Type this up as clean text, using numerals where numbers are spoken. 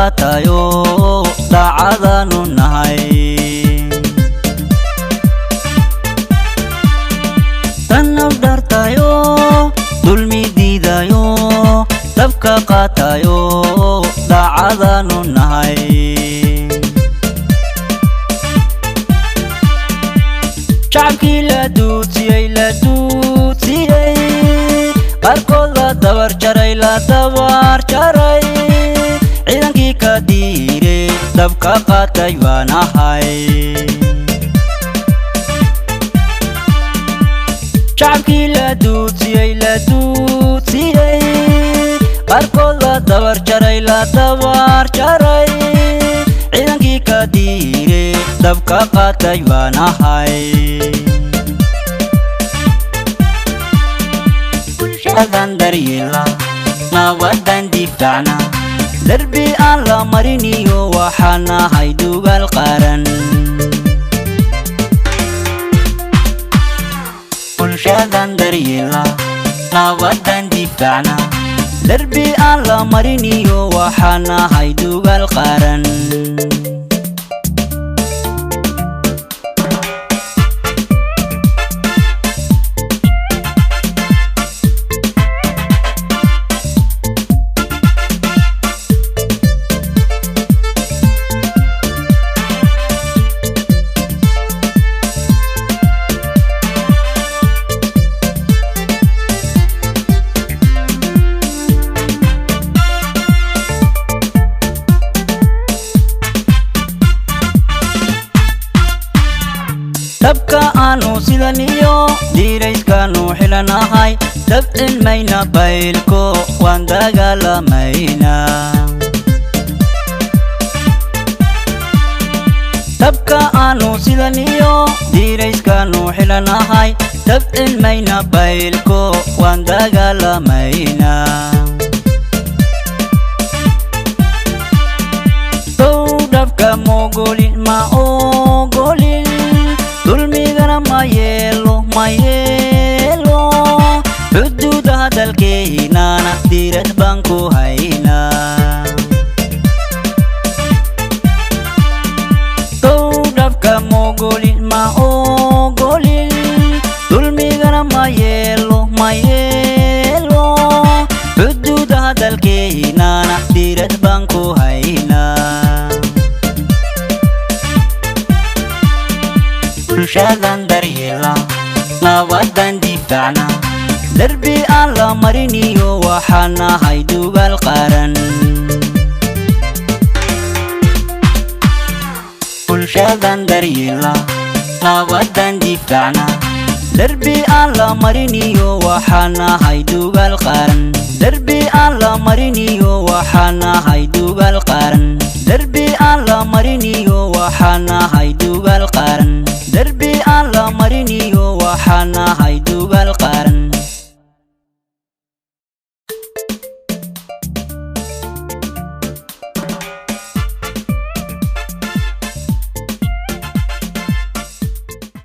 qaatayo daacadanu nahay tanab dartayo dulmi diidayo dabka qaatayo daacadanu nahay shacabkii la duudsiyey qaarkood la dabar jaray ciidankii ka diiray dabka qaatay baan ahay shacabkii la duudsiyey qaarkood la dabar jaray ciidankii ka diiray dabka qaatay baan ahay bulshadan daryeela nabadan difaacna darbi aan la mariniyo waxaan nahay dugaal qaran bulshadan daryeela nabadan difaacna darbi aan la mariniyo waxaan nahay dugaal qaran dabka aanu sidaniyo diirayskaanu xilanahay dabcin mayna baylko waan dagaalamayna dabka aanu sidaniyo diirayskaanu xilanahay dabcin mayna baylko waan dagaalamayna dow dabka mogolin ma ogolin dulmigana ma yeelo xuduudaha dalkeennana diirad baan ku haynaa dow dabka mogolin ma ogolin dulmigana ma yeelo xuduudaha dalkeennana diirad baan ku haynaa bulshadan daryeela nabadan difaacna darbi aan la mariniyo waxaan nahay dugaal qaran bulshadan daryeela nabadan difaacna darbi aan la mariniyo waxaan nahay dugaal qaran darbi aan la mariniyo waxaan nahay dugaal qaran